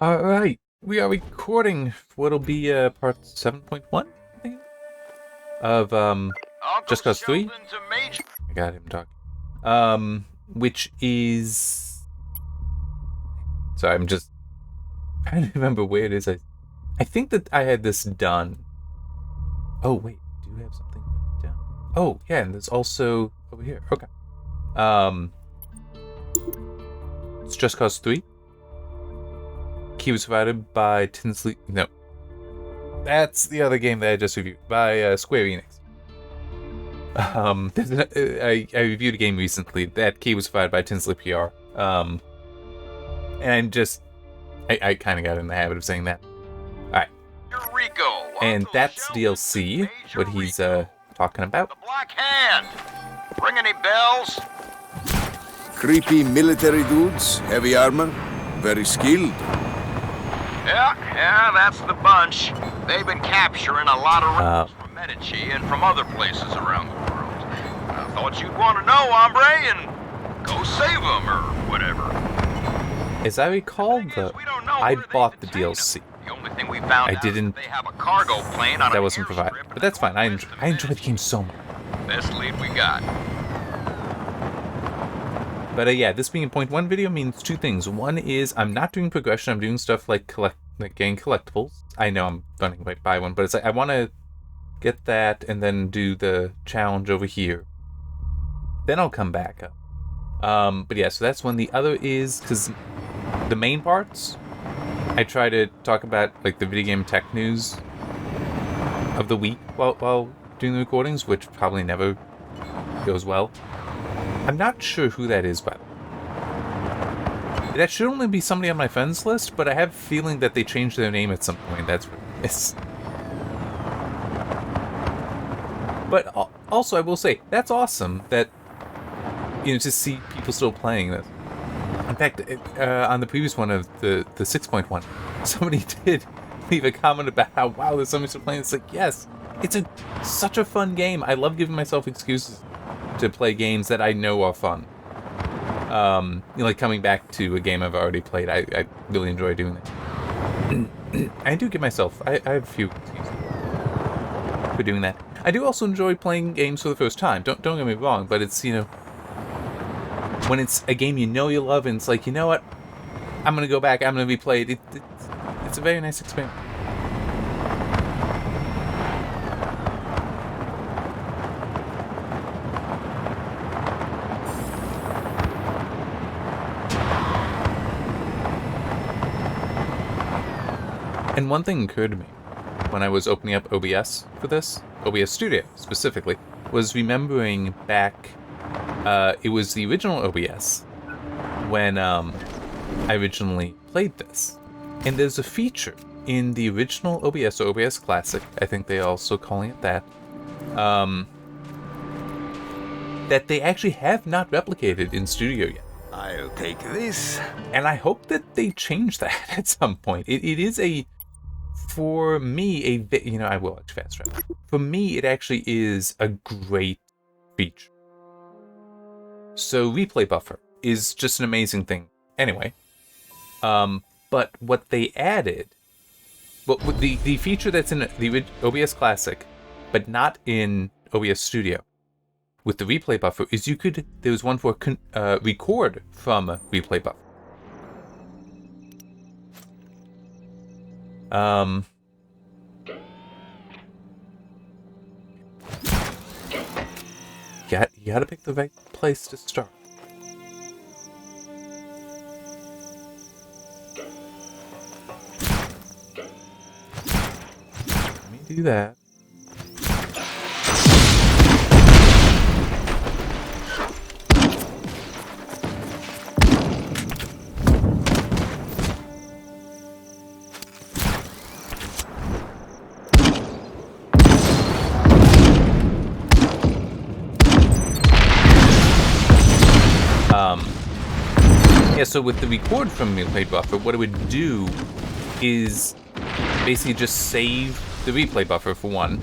Alright, we are recording what'll be part 7.1, I think, of Just Cause 3. I got him talking. Which is... Sorry, I'm just trying to remember where it is. I think that I had this done. Oh, wait, do you have something down? Oh, yeah, and there's also over here. Okay. It's Just Cause 3. Key was provided by Tinsley. No, that's the other game that I just reviewed by Square Enix. I reviewed a game recently. That key was provided by Tinsley PR. And I kind of got in the habit of saying that. All right. And that's DLC. What he's talking about. The Black Hand. Ring any bells? Creepy military dudes, heavy armor, very skilled. Yeah, that's the bunch. They've been capturing a lot of rebels from Medici and from other places around the world. I thought you'd want to know, hombre, and go save them or whatever. As I recall, I bought the DLC. The only thing we found I didn't. They have a cargo plane on that wasn't provided, but that's fine. I enjoy the game so much. Best lead we got. But yeah, this being a point one video means two things. One is I'm not doing progression. I'm doing stuff like getting collectibles. I know I'm running right by one, but it's like I want to get that and then do the challenge over here. Then I'll come back up. But yeah, so that's one. The other is because the main parts, I try to talk about like the video game tech news of the week while doing the recordings, which probably never goes well. I'm not sure who that is, by the way. That should only be somebody on my friends list, but I have a feeling that they changed their name at some point. That's what it is. But also, I will say, that's awesome that, to see people still playing this. In fact, on the previous one of the 6.1, somebody did leave a comment about how, wow, there's somebody still playing. It's like, yes, it's such a fun game. I love giving myself excuses to play games that I know are fun. Like coming back to a game I've already played. I really enjoy doing that. I do give myself, I have a few excuses for doing that. I do also enjoy playing games for the first time. Don't get me wrong, but it's, when it's a game you love and it's like, you know what? I'm going to go back, I'm going to replay it. It's a very nice experience. And one thing occurred to me when I was opening up OBS for this, OBS Studio specifically, was remembering back, it was the original OBS when I originally played this. And there's a feature in the original OBS, or OBS Classic, I think they're also calling it that, that they actually have not replicated in Studio yet. I'll take this. And I hope that they change that at some point. It is for me, I will actually fast travel. For me, it actually is a great feature. So replay buffer is just an amazing thing. Anyway, but what they added, the feature that's in the OBS Classic, but not in OBS Studio, with the replay buffer, is there was one for record from a replay buffer. You gotta pick the right place to start. Let me do that. Yeah, so with the record from the replay buffer, what it would do is basically just save the replay buffer for one,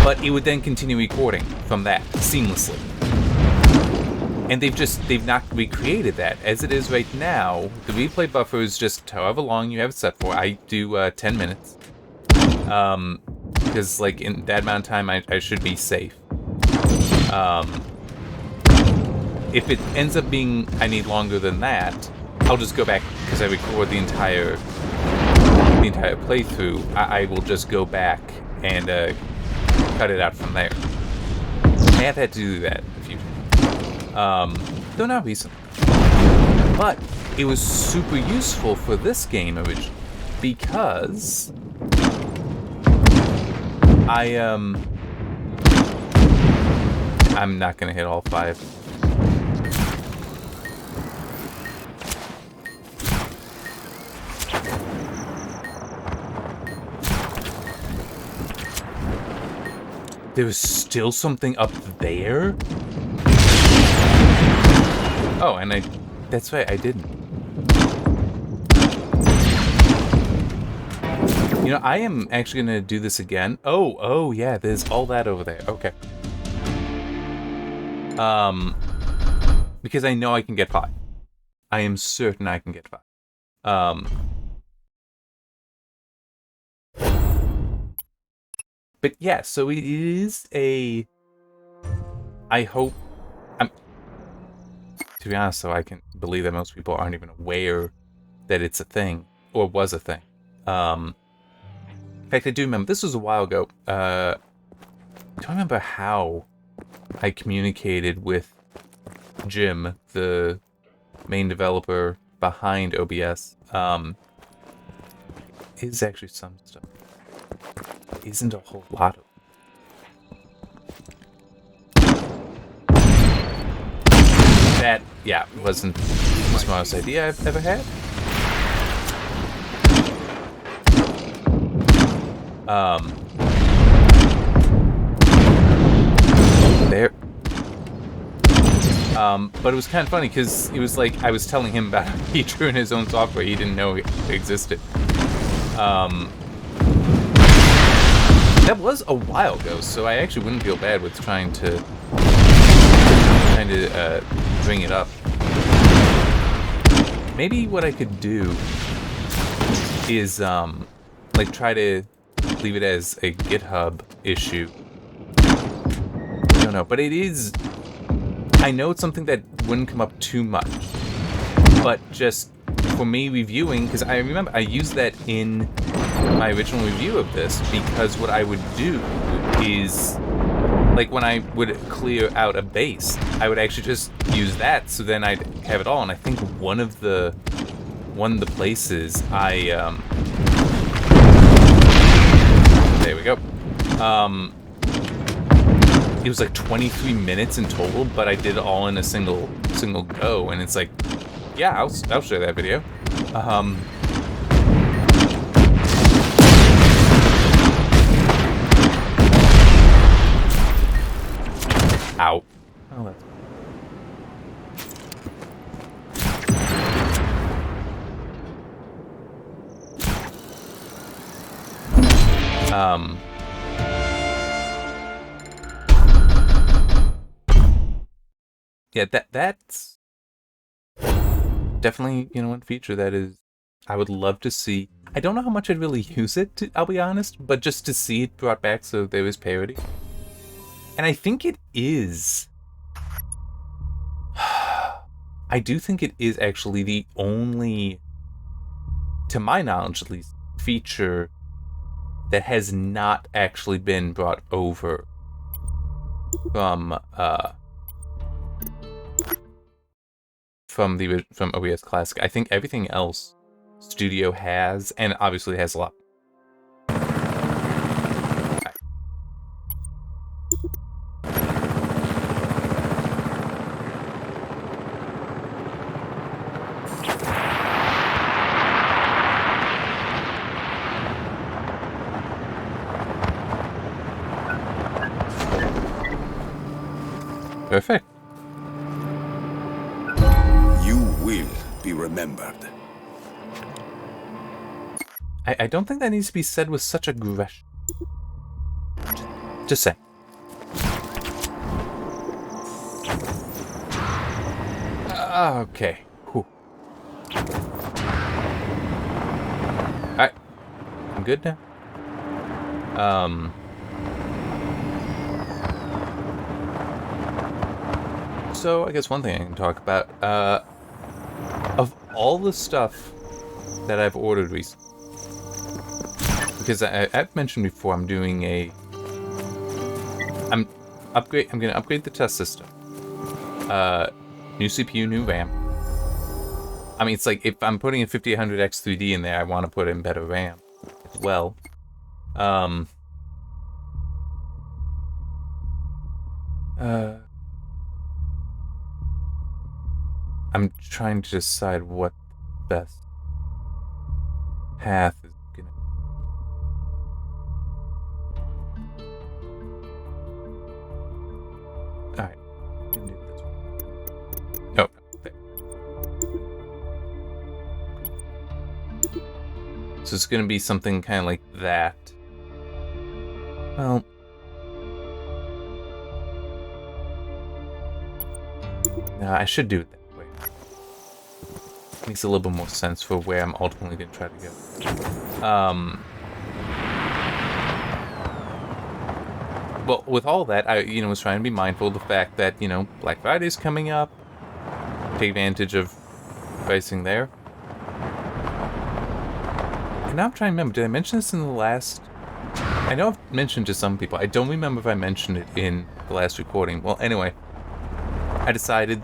but it would then continue recording from that seamlessly. And they've not recreated that. As it is right now, the replay buffer is just however long you have it set for. I do 10 minutes. Because like in that amount of time I should be safe. If it ends up being I need longer than that, I'll just go back because I record the entire playthrough. I will just go back and cut it out from there. I have had to do that a few times. Though not recently. But it was super useful for this game originally because I'm not gonna hit all 5. There was still something up there? Oh, and that's right, I didn't. You know, I am actually gonna do this again. Oh, yeah, there's all that over there. Okay. Because I know I can get 5. I am certain I can get 5. But yeah, so it is a... I hope... to be honest, though, I can believe that most people aren't even aware that it's a thing, or was a thing. In fact, I do remember, this was a while ago, I don't remember how I communicated with Jim, the main developer behind OBS. Is actually some stuff. Isn't a whole lot of. That, yeah, wasn't the smartest idea I've ever had. There. But it was kind of funny because it was like I was telling him about a feature in his own software he didn't know existed. That was a while ago, so I actually wouldn't feel bad with trying to bring it up. Maybe what I could do is like try to leave it as a GitHub issue. I don't know, but it is. I know it's something that wouldn't come up too much, but just for me reviewing, because I remember I used that in my original review of this, because what I would do is, like when I would clear out a base, I would actually just use that, so then I'd have it all, and I think one of the places there we go. It was like 23 minutes in total, but I did it all in a single go, and it's like, yeah, I'll share that video. Ow. Oh, that's... Yeah, that's definitely, you know, one feature that is I would love to see. I don't know how much I'd really use it, I'll be honest, but just to see it brought back so there is parity. And I think it is. I do think it is actually the only, to my knowledge at least, feature that has not actually been brought over from OBS Classic. I think everything else Studio has, and obviously has a lot. Perfect. You will be remembered. I don't think that needs to be said with such aggression. Just say. Okay. Whew. Alright. I'm good now. So I guess one thing I can talk about, of all the stuff that I've ordered recently, because I've mentioned before, I'm gonna upgrade the test system. New CPU, new RAM. I mean, it's like, if I'm putting a 5800X 3D in there, I want to put in better RAM as well. I'm trying to decide what the best path is gonna be. Alright. Can do this one. Oh, okay. So it's gonna be something kind of like that. Well, no, I should do it that way. Makes a little bit more sense for where I'm ultimately gonna try to go. Well, with all that, I, was trying to be mindful of the fact that, Black Friday's coming up. Take advantage of pricing there. And now I'm trying to remember, did I mention this in the last... I know I've mentioned to some people. I don't remember if I mentioned it in the last recording. Well, anyway, I decided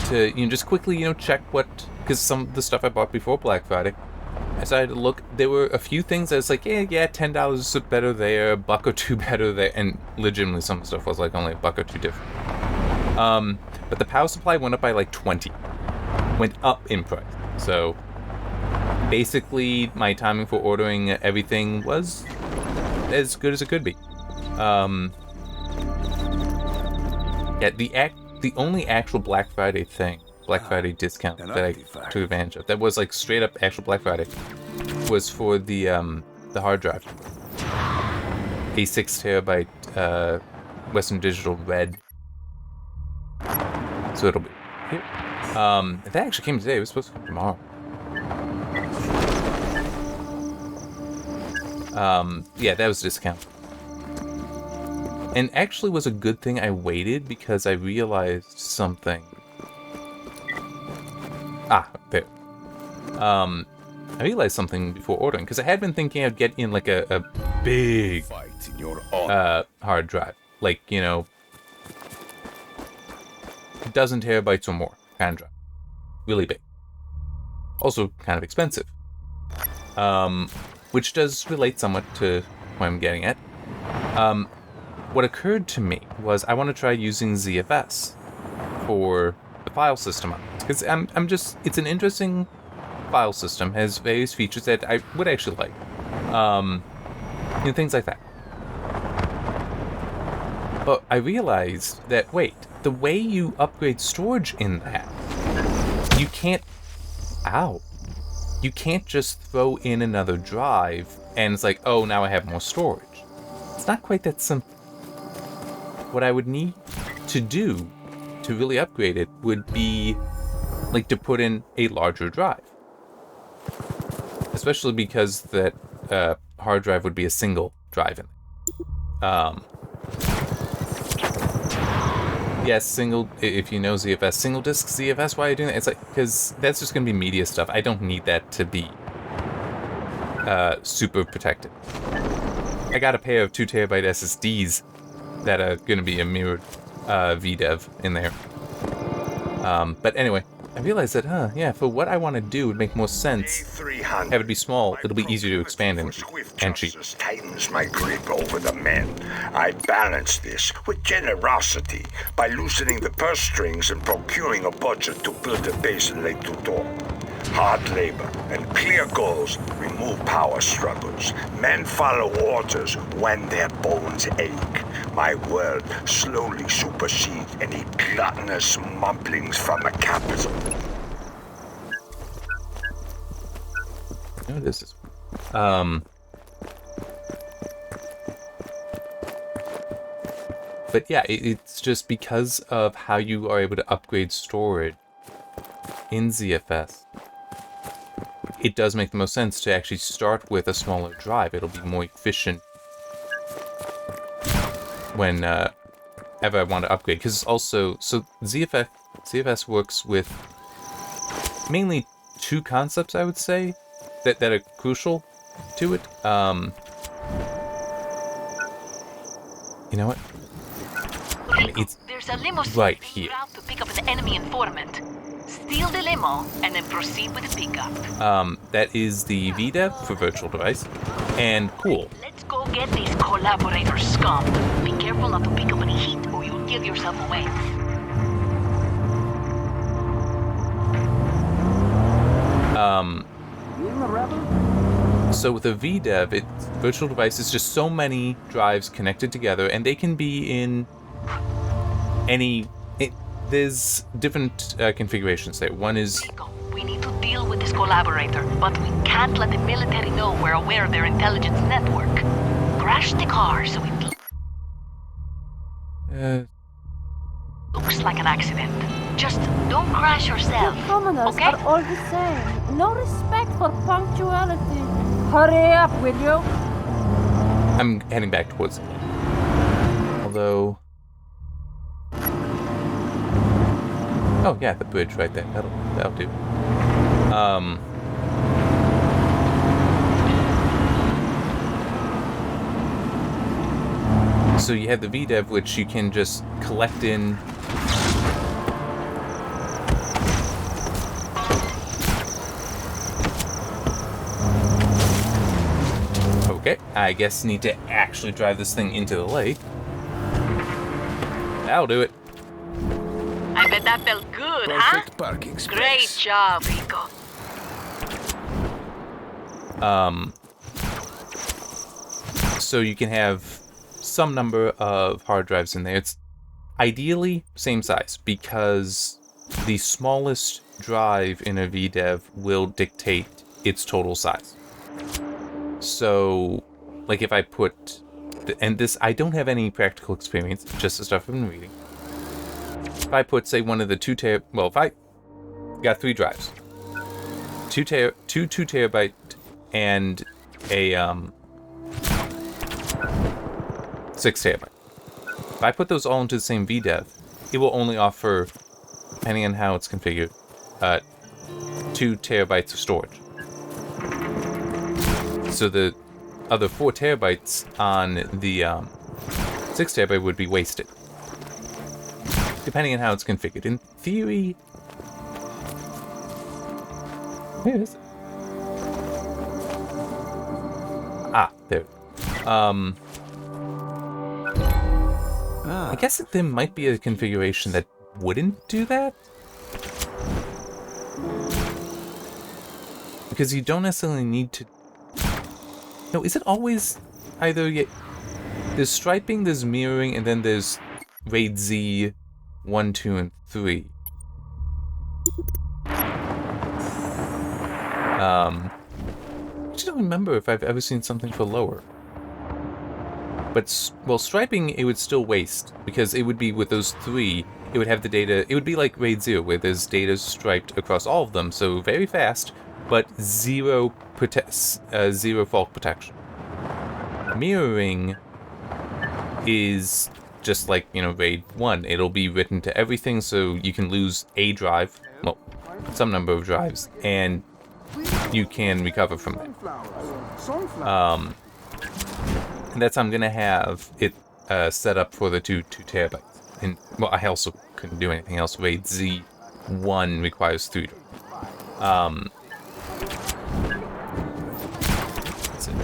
to, just quickly, check what... Because some of the stuff I bought before Black Friday, I decided to look. There were a few things I was like, yeah, $10 better there, $1 or $2 better there, and legitimately some stuff was like only $1 or $2 different. But the power supply went up by like 20. Went up in price. So basically, my timing for ordering everything was as good as it could be. Yeah, the only actual Black Friday discount that I took advantage of, that was like straight up actual Black Friday, was for the hard drive. A 6 terabyte Western Digital Red. So it'll be here. That actually came today. It was supposed to come tomorrow. Yeah, that was a discount. And actually was a good thing I waited, because I realized something. There. I realized something before ordering, because I had been thinking I'd get in like a big hard drive. Like, a dozen terabytes or more kind of drive. Really big. Also kind of expensive. Which does relate somewhat to what I'm getting at. What occurred to me was I want to try using ZFS for the file system on it. Because it's an interesting file system, has various features that I would actually like. Things like that. But I realized that, wait, the way you upgrade storage in that, you can't just throw in another drive and it's like, oh, now I have more storage. It's not quite that simple. What I would need to do to really upgrade it would be like to put in a larger drive. Especially because that hard drive would be a single drive in it. Yes, single, if you know ZFS, single disk ZFS, why are you doing that? It's like, because that's just going to be media stuff. I don't need that to be super protected. I got a pair of 2 terabyte SSDs that are going to be a mirrored VDEV in there. But anyway, I realized that, for what I want to do, it would make more sense. Have it be small, it'll be easier to expand and cheap. Tightens my grip over the men. I balance this with generosity by loosening the purse strings and procuring a budget to build a base in Lake Tutor. Hard labor and clear goals remove power struggles. Men follow orders when their bones ache. My word slowly supersedes any gluttonous mumblings from the capital. What is this? But yeah, it's just because of how you are able to upgrade storage. in ZFS, it does make the most sense to actually start with a smaller drive. It'll be more efficient when ever I want to upgrade. Because also, so ZFS works with mainly two concepts, I would say, that are crucial to it. You know what? It's There's a limo right en here. route to pick up an enemy informant. Steal the limo and then proceed with the pickup. That is the VDEV for virtual device, and cool. Let's go get these collaborator scum. Be careful not to pick up any heat or you'll give yourself away. So with a VDEV, virtual device is just so many drives connected together, and they can be in any. There's different configurations there. One is. Rico, we need to deal with this collaborator, but we can't let the military know we're aware of their intelligence network. Crash the car so it looks like an accident. Just don't crash yourself. The commoners okay? are all the same. No respect for punctuality. Hurry up, will you? I'm heading back towards. Although. Oh yeah, the bridge right there. That'll do. So you have the VDEV, which you can just collect in. Okay, I guess need to actually drive this thing into the lake. That'll do it. I bet that felt good, Perfect parking huh? Great space. job, Rico. So you can have some number of hard drives in there. It's ideally same size, because the smallest drive in a VDEV will dictate its total size. So, like if I put, and this, I don't have any practical experience, just the stuff I've been reading. If I put, say, one of the if I got 3 drives, 2 terabyte and a 6 terabyte. If I put those all into the same VDEV, it will only offer, depending on how it's configured, 2 terabytes of storage. So the other 4 terabytes on the 6 terabyte would be wasted, depending on how it's configured. In theory, where is it? Ah, there. I guess there might be a configuration that wouldn't do that, because you don't necessarily need to. No, is it always either there's striping, there's mirroring, and then there's RAID Z 1, 2, and 3. I just don't remember if I've ever seen something for lower. But, well, striping, it would still waste, because it would be with those 3, it would have the data, it would be like RAID 0, where there's data striped across all of them, so very fast, but zero fault protection. Mirroring is just like, RAID 1. It'll be written to everything, so you can lose a drive, well, some number of drives, and you can recover from that. And that's how I'm gonna have it set up for the 2 terabytes. And well, I also couldn't do anything else. RAID Z1 requires 3. That's it.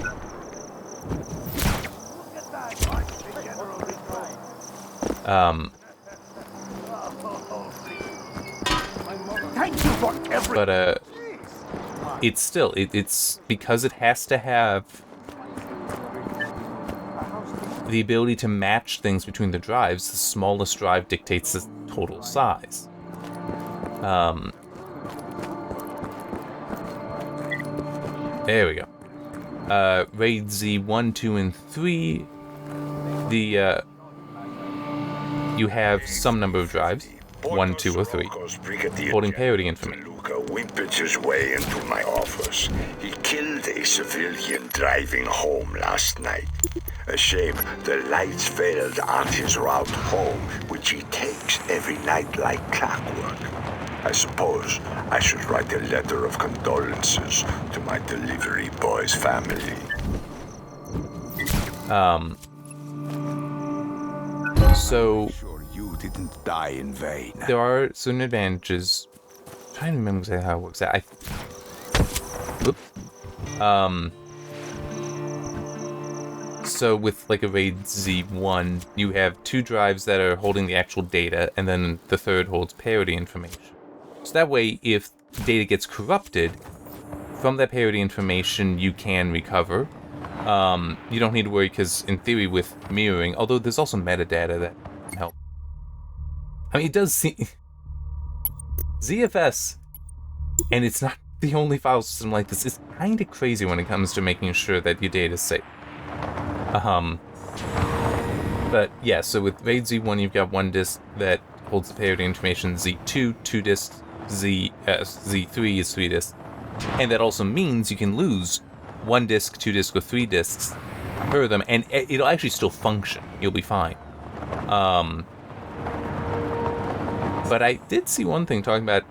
But it's still it's because it has to have the ability to match things between the drives. The smallest drive dictates the total size. There we go. RAID Z 1, 2, and 3. You have some number of drives, 1, 2, or 3, holding parity information. Luca whimpered his way into my office. He killed a civilian driving home last night. A shame the lights failed on his route home, which he takes every night like clockwork. I suppose I should write a letter of condolences to my delivery boy's family. So Sure you didn't die in vain. there are certain advantages. I'm trying to remember exactly how it works. So with like a RAID Z1, you have 2 drives that are holding the actual data, and then the third holds parity information. So that way, if data gets corrupted, from that parity information you can recover. You don't need to worry because, in theory, with mirroring, although there's also metadata that can help. I mean, it does seem... ZFS, and it's not the only file system like this, is kind of crazy when it comes to making sure that your data is safe. But yeah, so with RAID Z1, you've got 1 disk that holds the parity information, Z2, 2 disks, Z3 is 3 disks. And that also means you can lose 1 disk, 2 disks, or 3 disks per them, and it'll actually still function. You'll be fine. But I did see one thing talking about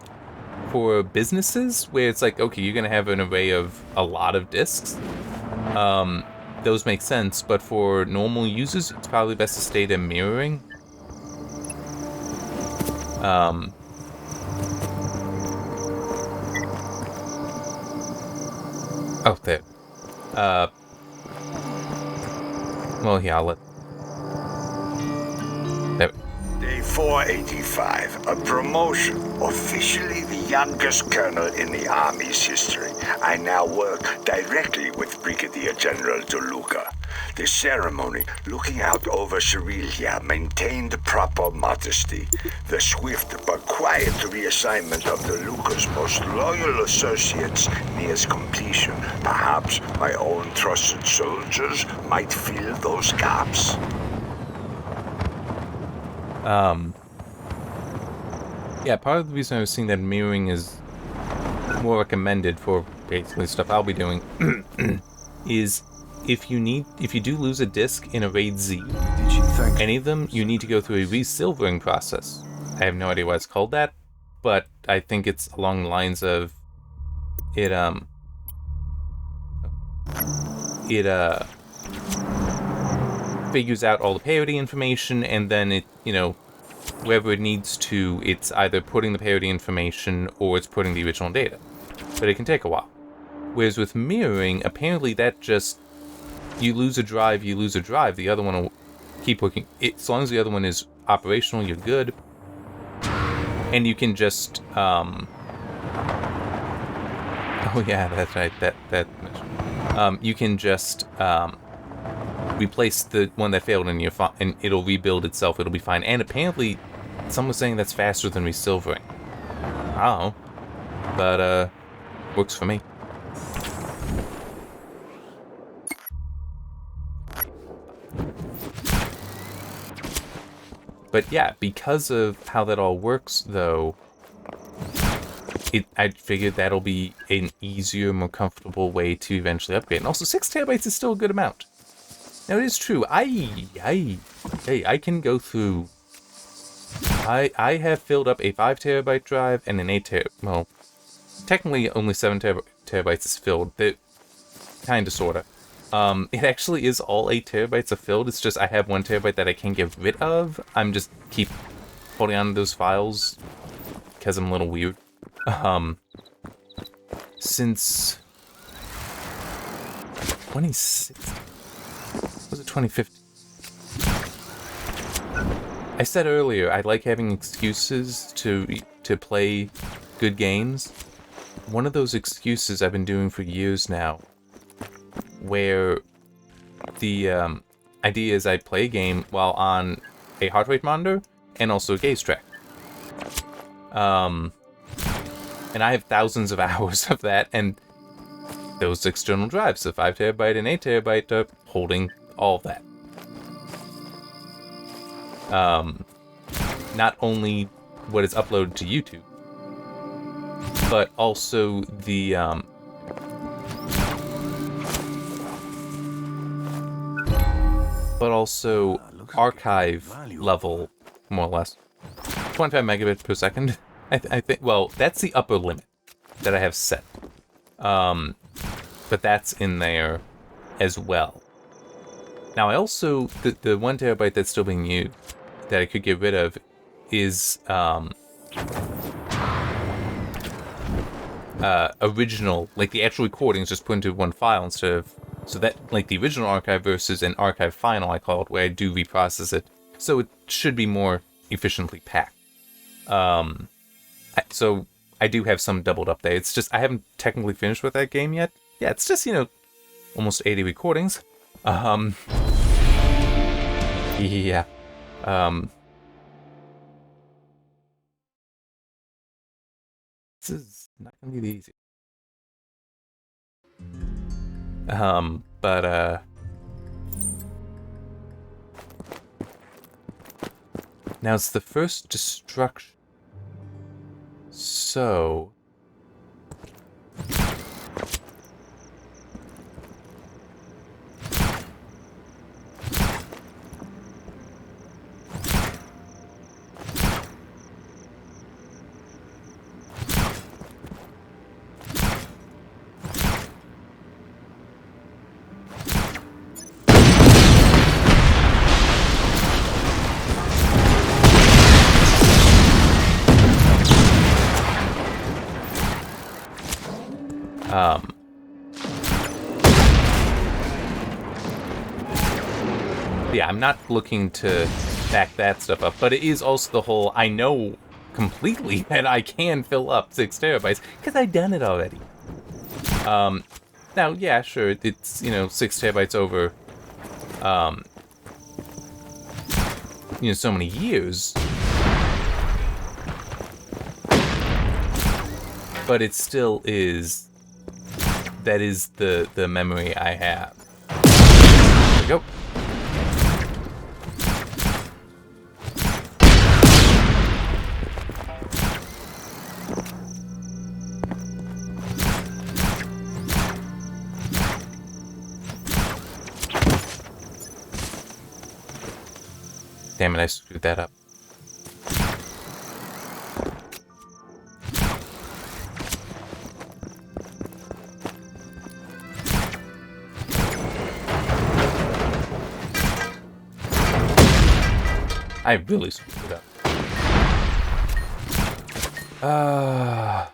for businesses where it's like, okay, you're going to have an array of a lot of disks. Those make sense, but for normal users, it's probably best to stay to mirroring. Oh, there. Well, yeah, I'll let... There. Day 485, a promotion. Officially the youngest colonel in the Army's history. I now work directly with Brigadier General DeLuca. The ceremony, looking out over Cyrilia, maintained proper modesty. The swift but quiet reassignment of DeLuca's most loyal associates nears completion. Perhaps my own trusted soldiers might fill those gaps. Yeah, part of the reason I was seeing that mirroring is more recommended for basically stuff I'll be doing is if you do lose a disk in a RAID Z, any of them, you need to go through a resilvering process. I have no idea why it's called that, but I think it's along the lines of it figures out all the parity information, and then it, wherever it needs to, it's either putting the parity information or it's putting the original data. But it can take a while. Whereas with mirroring, apparently that just, you lose a drive, the other one will keep working. As long as the other one is operational, you're good. And you can just, oh yeah, that's right, you can just, replace the one that failed and and it'll rebuild itself, it'll be fine. And apparently, someone was saying that's faster than resilvering. I don't know. But, works for me. But yeah, because of how that all works, though, I figured that'll be an easier, more comfortable way to eventually upgrade. And also, 6 terabytes is still a good amount. Now, it is true, I can go through... I have filled up a 5 terabyte drive and an 8 terabyte... Well, technically only 7 terabytes is filled. Kinda, sorta. It actually is all 8 terabytes are filled, it's just I have 1 terabyte that I can't get rid of. I'm just keep holding on to those files because I'm a little weird. Since... 2016... Was it 2015? I said earlier, I like having excuses to play good games. One of those excuses I've been doing for years now, where the idea is I play a game while on a heart rate monitor and also a gaze track. And I have thousands of hours of that, and those external drives, the 5 terabyte and 8 terabyte, are holding all of that. Not only what is uploaded to YouTube, but also the archive level, more or less. 25 megabits per second. I think, well, that's the upper limit that I have set. But that's in there as well. Now, I also, the 1 terabyte that's still being used, that I could get rid of, is original, like the actual recordings just put into one file instead of, so that, like the original archive versus an archive final, I call it, where I do reprocess it. So it should be more efficiently packed. So I do have some doubled up there. It's just, I haven't technically finished with that game yet. Yeah, it's just, almost 80 recordings. Yeah. This is not gonna be the easy. Now it's the first destruction. So... yeah, I'm not looking to back that stuff up, but it is also the whole, I know completely that I can fill up 6 terabytes, because I've done it already. Now, yeah, sure, it's, 6 terabytes over, so many years. But it still is, that is the memory I have. There we go. Damn it, I screwed that up. I really screwed it up.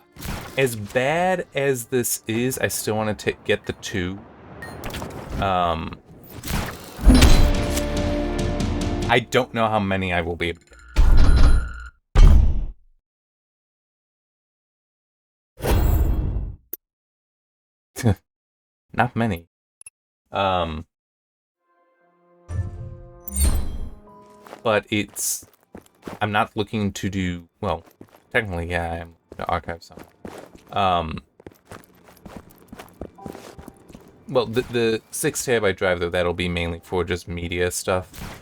As bad as this is, I still want to get the 2. I don't know how many I will be able to. Not many. But it's... I'm not looking to do... Well, technically, yeah, I am going to archive some. Well, the 6 terabyte drive, though, that'll be mainly for just media stuff.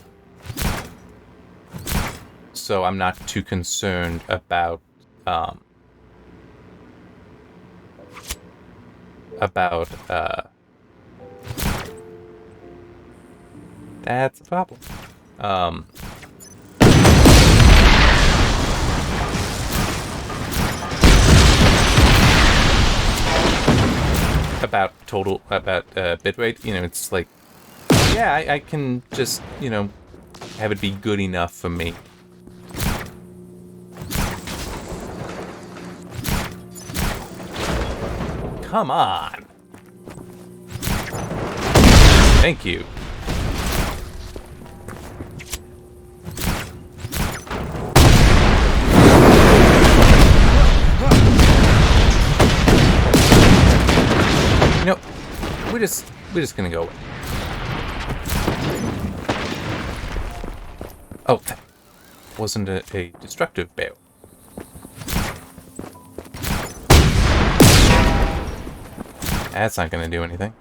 So I'm not too concerned about that's a problem. About bitrate, it's like, yeah, I can just, have it be good enough for me. Come on. Thank you. We're just gonna go away. Oh, that wasn't a destructive barrel. That's not gonna do anything.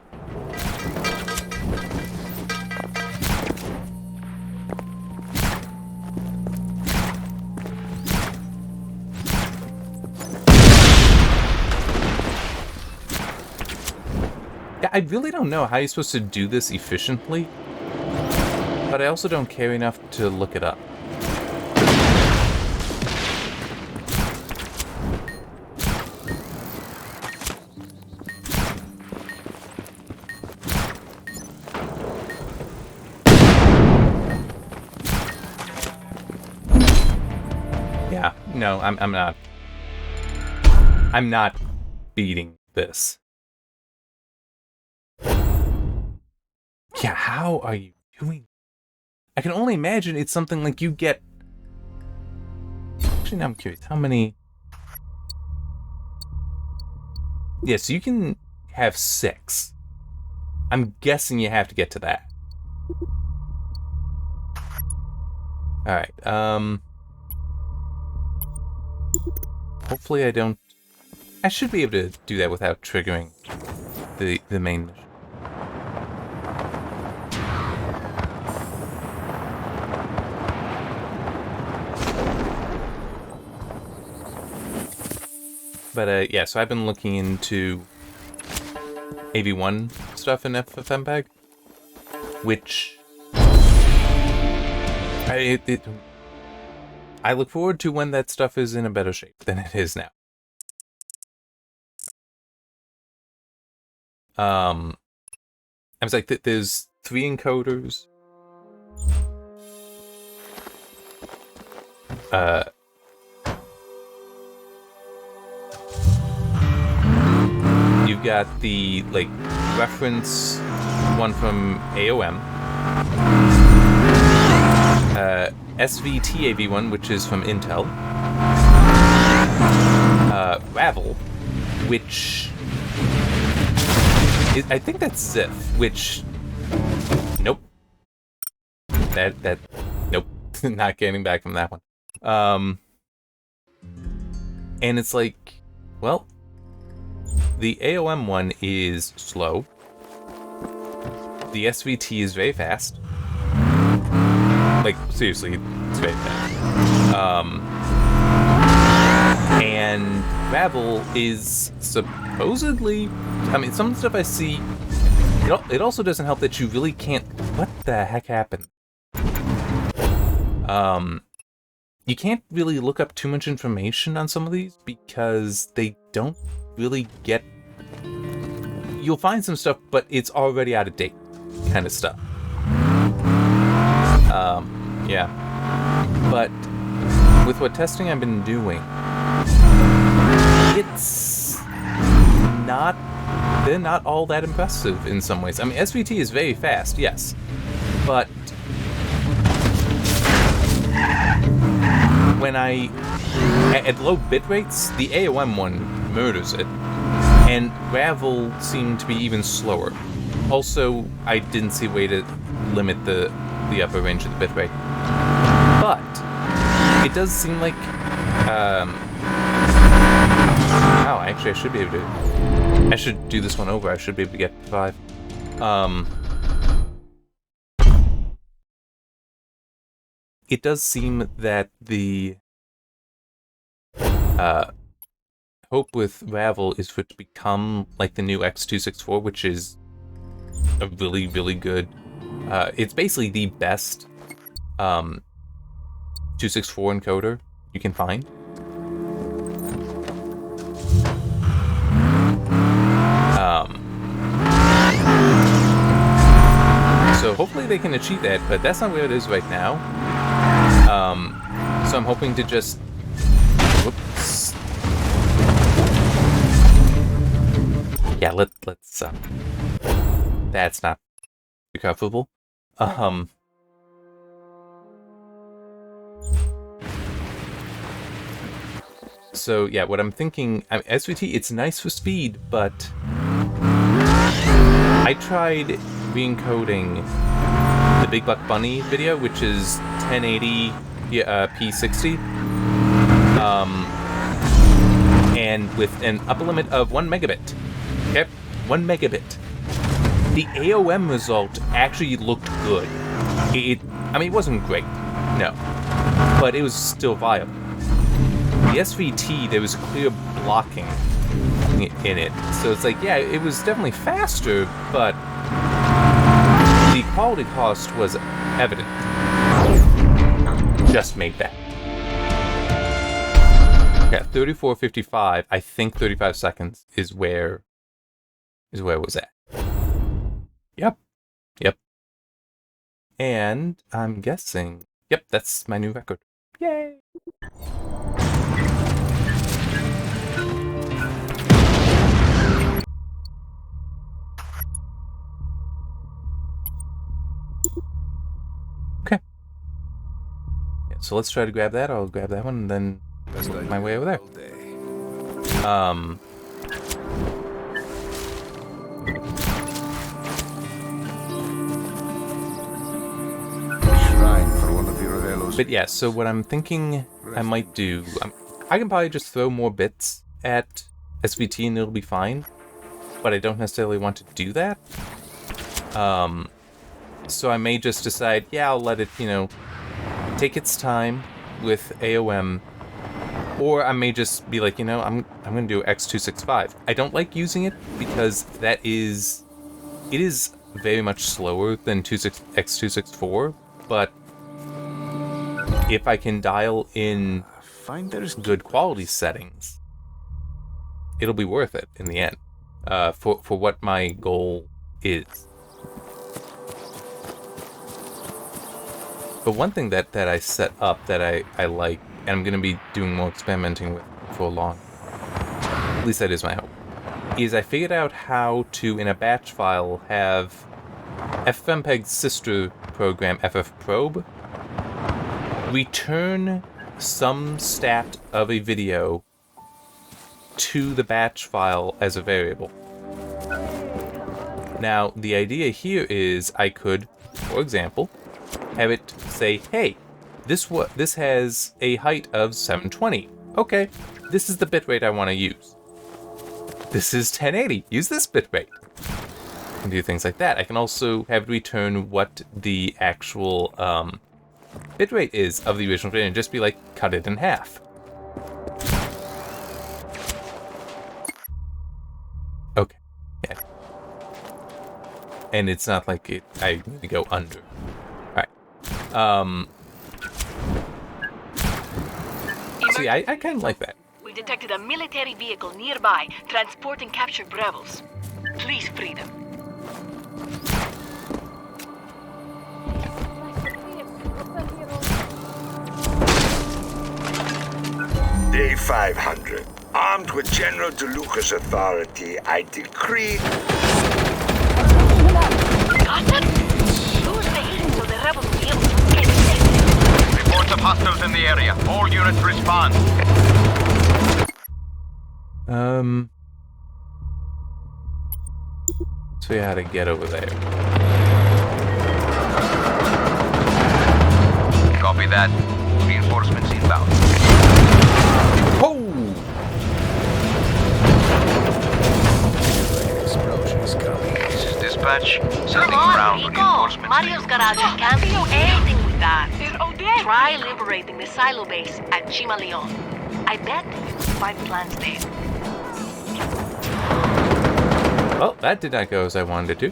Yeah, I really don't know how you're supposed to do this efficiently, but I also don't care enough to look it up. Yeah, no, I'm not. I'm not beating this. Yeah, how are you doing? I can only imagine it's something like you get... Actually, now I'm curious. How many... Yeah, so you can have 6. I'm guessing you have to get to that. Alright, hopefully I don't... I should be able to do that without triggering the main mission. But yeah, so I've been looking into AV1 stuff in FFmpeg, which I look forward to when that stuff is in a better shape than it is now. I was like, there's 3 encoders. You've got the, like, reference one from AOM. SVT AV1, which is from Intel. Ravel, which... I think that's Ziff, which... Nope. Nope. Not getting back from that one. And it's like, well, the AOM one is slow. The SVT is very fast. Like, seriously, it's very fast. And Ravel is supposedly... I mean, some of the stuff I see... It also doesn't help that you really can't... What the heck happened? You can't really look up too much information on some of these because they don't really get... You'll find some stuff, but it's already out of date kind of stuff. Yeah. But with what testing I've been doing, it's not... They're not all that impressive in some ways. I mean, SVT is very fast, yes. But when at low bit rates, the AOM one murders it, and Ravel seemed to be even slower. Also, I didn't see a way to limit the upper range of the bit rate. But it does seem like oh, actually I should be able to... I should do this one over. I should be able to get 5. It does seem that the hope with Ravel is for it to become like the new X264, which is a really, really good... it's basically the best 264 encoder you can find. So hopefully they can achieve that, but that's not where it is right now. So I'm hoping to just... Whoops. Yeah, let's that's not comfortable. So yeah, what I'm thinking, SVT, it's nice for speed, but I tried re-encoding the Big Buck Bunny video, which is 1080 p60, and with an upper limit of 1 megabit. Okay, 1 megabit. The AOM result actually looked good. I mean, it wasn't great, no, but it was still viable. The SVT, there was clear blocking in it. So it's like, yeah, it was definitely faster, but the quality cost was evident. Just made that. Okay, 34.55. I think 35 seconds is where it was at. Yep. And I'm guessing, yep, that's my new record. Yay! Okay. Yeah, so let's try to grab that. I'll grab that one and then work my way over there. But yeah, so what I'm thinking I might do, I can probably just throw more bits at SVT and it'll be fine, but I don't necessarily want to do that. So I may just decide, yeah, I'll let it, take its time with AOM, or I may just be like, I'm gonna do X265. I don't like using it because it is very much slower than X264, but if I can dial in good quality settings, it'll be worth it in the end, for what my goal is. But one thing that I set up that I like, and I'm going to be doing more experimenting with for long, at least that is my hope, is I figured out how to, in a batch file, have FFmpeg's sister program, FFprobe, return some stat of a video to the batch file as a variable. Now, the idea here is I could, for example, have it say, hey, this has a height of 720. Okay, this is the bitrate I want to use. This is 1080. Use this bitrate. And do things like that. I can also have it return what the actual bitrate is of the original video and just be like, cut it in half. Okay. Yeah. And it's not like I need to go under. Alright. See, I kind of like that. We detected a military vehicle nearby transporting captured rebels. Please free them. Day 500. Armed with General DeLuca's authority, I decree... Got them? Lose the heat so the rebels will be able to escape safely. Reports of hostiles in the area. All units respond. So yeah, how to get over there. Copy that. Reinforcements inbound. Oh! Explosions coming. This is dispatch. Come Sending on, ground Rico. reinforcements. Mario's garage can't do anything with that. Try liberating the silo base at Chima Leon. I bet you can find plans there. Well, that did not go as I wanted it to.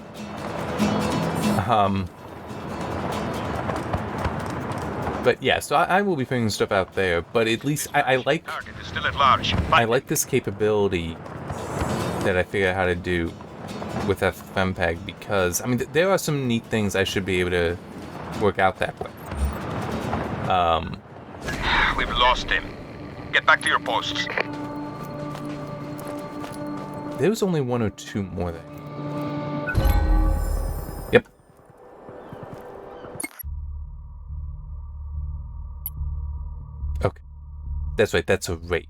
But yeah, so I will be putting stuff out there, but at least I like... Target is still at large. I like this capability that I figured out how to do with FFmpeg because, I mean, there are some neat things I should be able to work out that way. We've lost him. Get back to your posts. There was only one or two more there. Yep. Okay. That's right, that's a rate.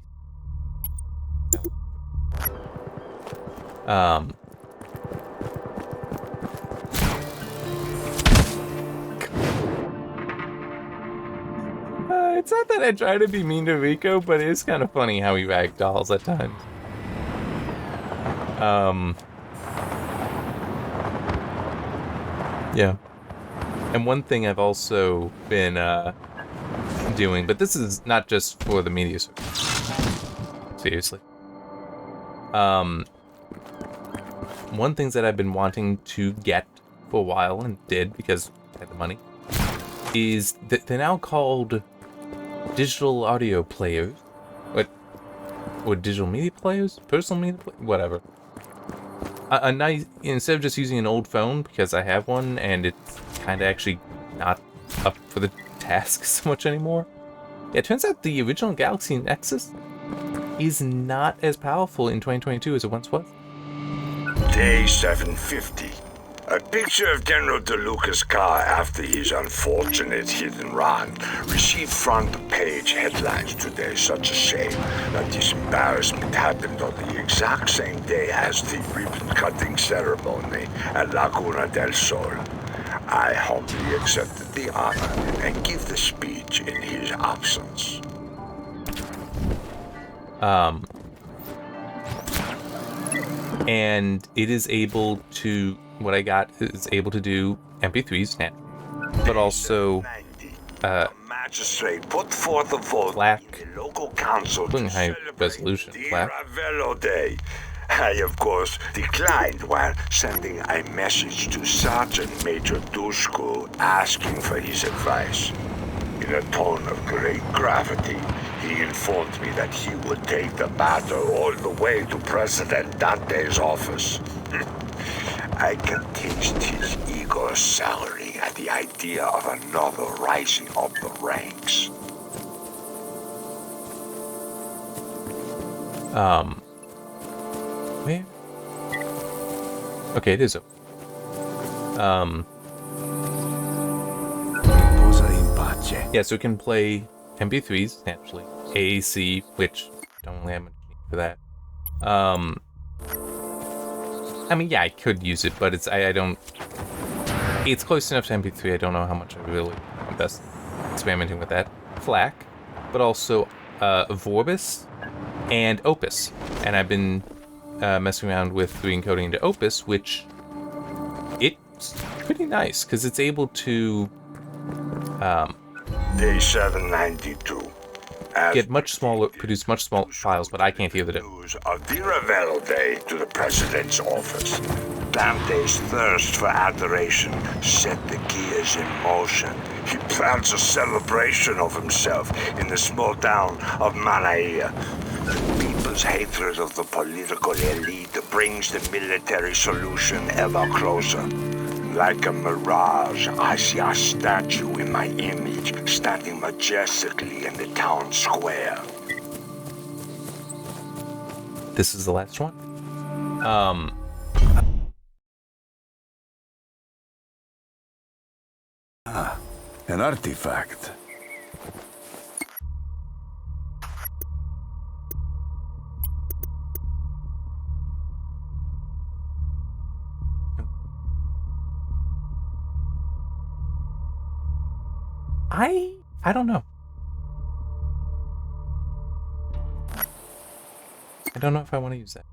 It's not that I try to be mean to Rico, but it is kind of funny how he ragdolls at times. Yeah. And one thing I've also been doing, but this is not just for the media. Seriously. One thing that I've been wanting to get for a while and did because I had the money is that they're now called digital audio players. Or digital media players? Personal media players? Whatever. A nice, instead of just using an old phone, because I have one and it's kind of actually not up for the task so much anymore. Yeah, it turns out the original Galaxy Nexus is not as powerful in 2022 as it once was. Day 750. A picture of General DeLuca's car after his unfortunate hit and run received front-page headlines today. Such a shame that this embarrassment happened on the exact same day as the ribbon-cutting ceremony at Laguna del Sol. I humbly accepted the honor and give the speech in his absence. And it is able to, what I got is able to do MP3s now, but also magistrate put forth a vote black, in the local council to high resolution celebrate black. Ravello Day. I, of course, declined while sending a message to Sergeant Major Dushku asking for his advice. In a tone of great gravity, he informed me that he would take the matter all the way to President Dante's office. I can taste his ego souring at the idea of another rising up the ranks. Where? Okay, it is open. Yeah, so it can play MP3s, naturally. AAC, which don't really have much need for that. I mean, yeah, I could use it, but I don't... It's close enough to MP3, I don't know how much I really invest experimenting with that. FLAC, but also Vorbis and Opus. And I've been messing around with re-encoding into Opus, which it's pretty nice, because it's able to... Day 792. get much smaller, produce much smaller files, but I can't hear the news of the Ravello Day to the president's office. Dante's thirst for adoration set the gears in motion. He plans a celebration of himself in the small town of Manaia. The people's hatred of the political elite brings the military solution ever closer. Like a mirage, I see a statue in my image standing majestically in the town square. This is the last one. An artifact. I don't know. I don't know if I want to use that.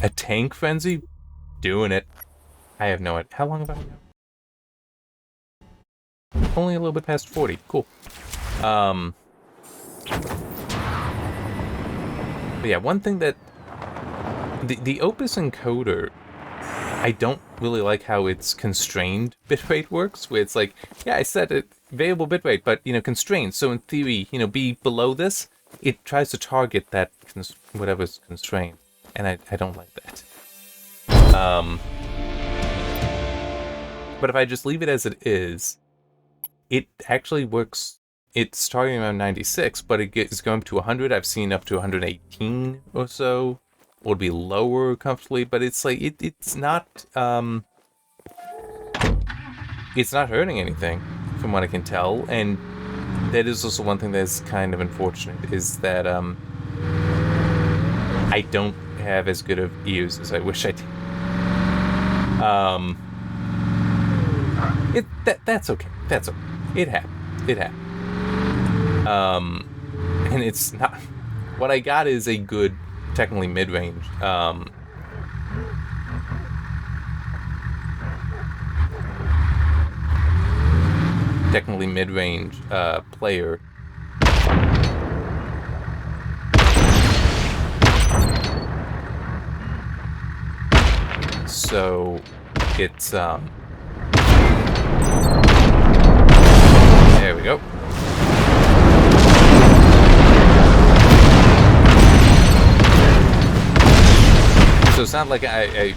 A tank frenzy? Doing it. I have no idea. How long have I been? Only a little bit past 40. Cool. But yeah, one thing that the Opus encoder, I don't really like how its constrained bitrate works, where it's like, yeah, I set a variable bitrate, but, constrained. So in theory, be below this, it tries to target that whatever's constrained. And I don't like that. But if I just leave it as it is, it actually works. It's starting around 96, but it is going to 100. I've seen up to 118 or so. Would be lower comfortably, but it's like it's not hurting anything from what I can tell, and that is also one thing that's kind of unfortunate, is that I don't have as good of ears as I wish I did. That's okay. That's okay. It happened. And it's not, what I got is a good, technically mid-range, player. So it's there we go. So it's not like I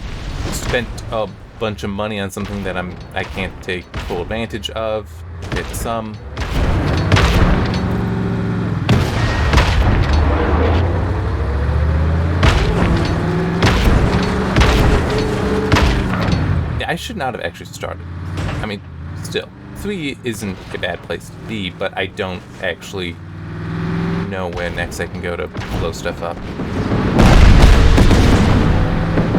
spent a bunch of money on something that I can't take full advantage of. It's yeah, I should not have actually started. I mean, still, 3 isn't a bad place to be, but I don't actually know where next I can go to blow stuff up.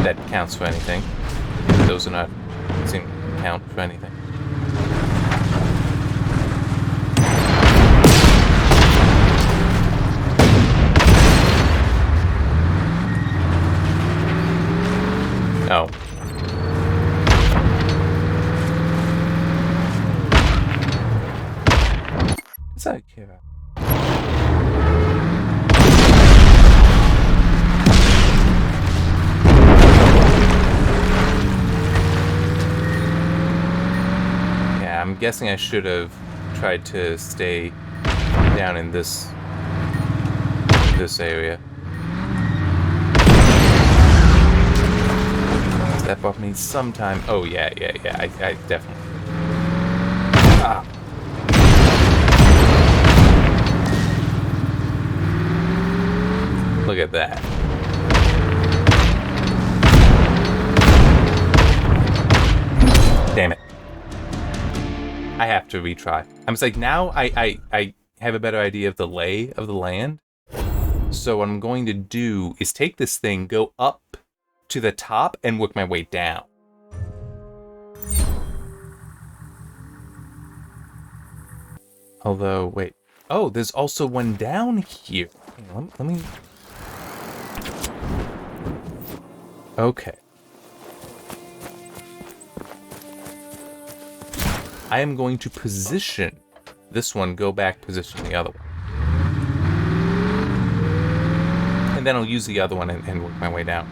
That counts for anything. Those are not seem to count for anything. Oh. What's that care about? I'm guessing I should have tried to stay down in this area. That bought me some time. Oh yeah, I definitely. Ah. Look at that. Damn it. I have to retry. I'm just like, now I have a better idea of the lay of the land. So what I'm going to do is take this thing, go up to the top, and work my way down. Although, wait. Oh, there's also one down here. Let me... Okay. I am going to position this one, go back, position the other one. And then I'll use the other one and work my way down.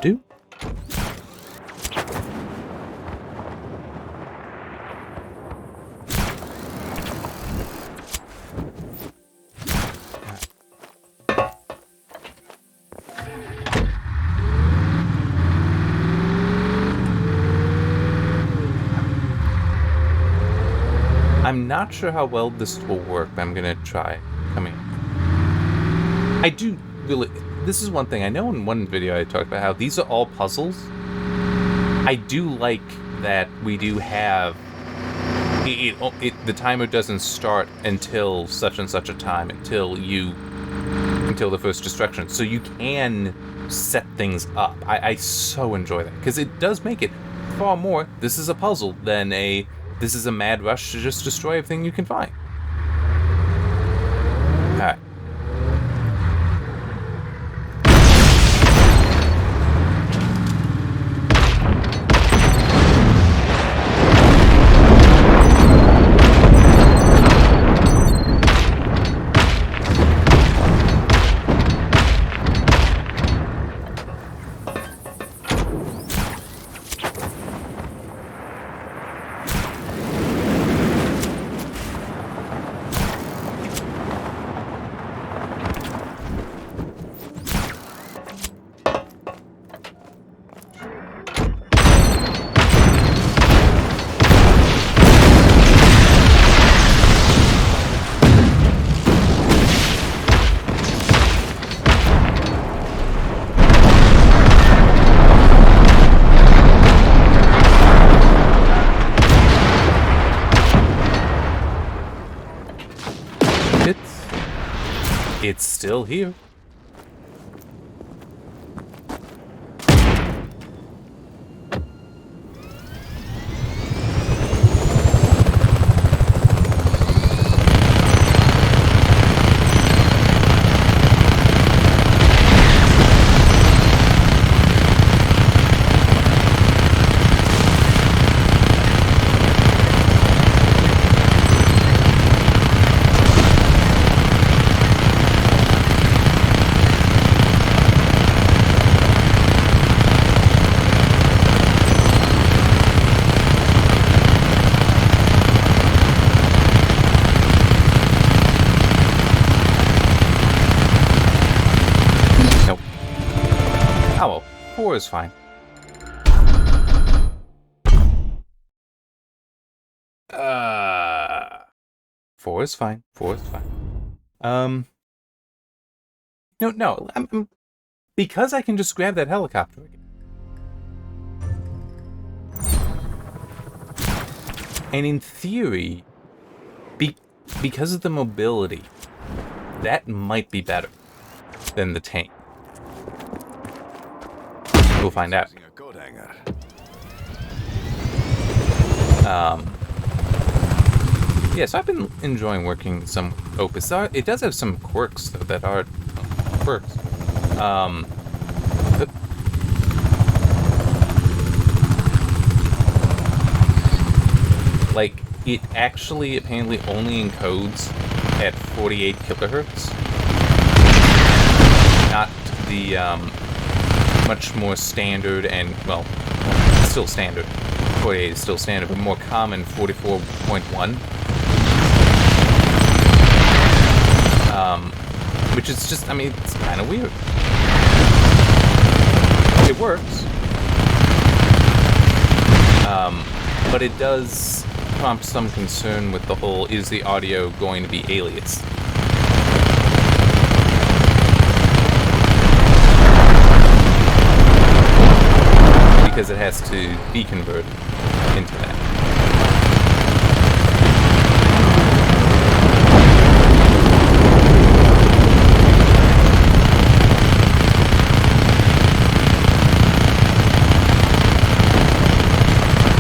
Do. I'm not sure how well this will work, but I'm gonna try. Come here. I do really... This is one thing. I know in one video I talked about how these are all puzzles. I do like that we do have... the timer doesn't start until such and such a time, until the first destruction. So you can set things up. I so enjoy that, because it does make it far more, this is a puzzle, than this is a mad rush to just destroy everything you can find. Alright. It's still here. 4 is fine. Four is fine. 4 is fine. No. Because I can just grab that helicopter again. And in theory, because of the mobility, that might be better than the tank. We'll find out. Yeah, so I've been enjoying working some Opus. It does have some quirks, though, that are quirks. Like, it actually apparently only encodes at 48 kilohertz. Not the much more standard and, well, still standard. 48 is still standard, but more common 44.1. Which is just, I mean, it's kind of weird. It works. But it does prompt some concern with the whole, is the audio going to be aliased? Because it has to be converted into that.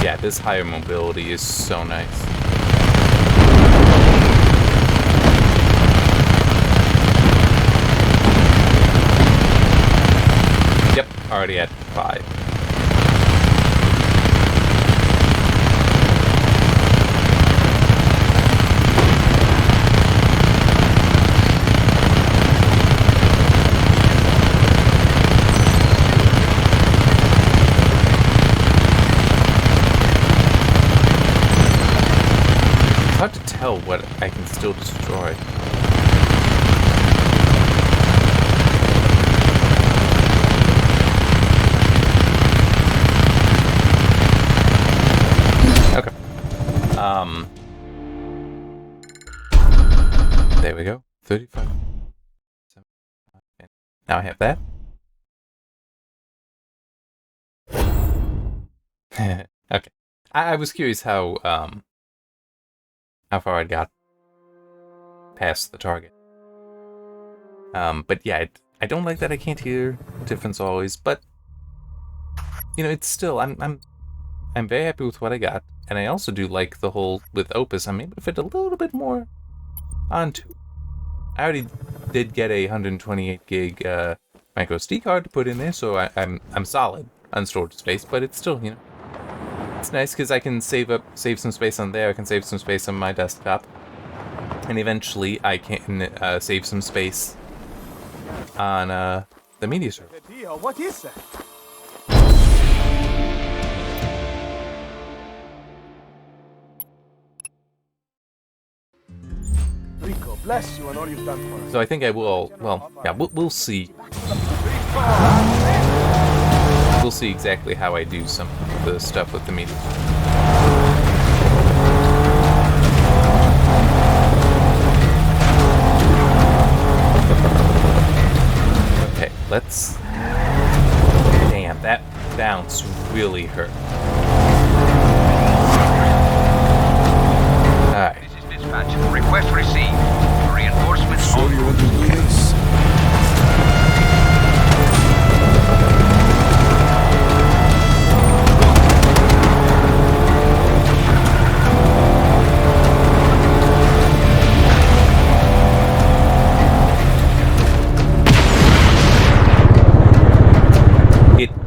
Yeah, this higher mobility is so nice. Yep, already at 5. Hard to tell what I can still destroy. Okay. There we go. 35. Now I have that. Okay. I was curious how far I'd got past the target. But yeah, I don't like that I can't hear the difference always, but you know, it's still, I'm very happy with what I got, and I also do like the whole, with Opus, I'm able to fit a little bit more onto. I already did get a 128 gig micro SD card to put in there, so I'm solid on storage space, but it's still, you know, it's nice because I can save some space on there. I can save some space on my desktop, and eventually I can save some space on the media server. What is that? Rico, bless you and all you've done for us. So I think I will. Well, yeah, we'll see. We'll see exactly how I do some of the stuff with the media. Okay, let's... Damn, that bounce really hurt. Alright. This is dispatch. Request received. Reinforcements So you want to do this?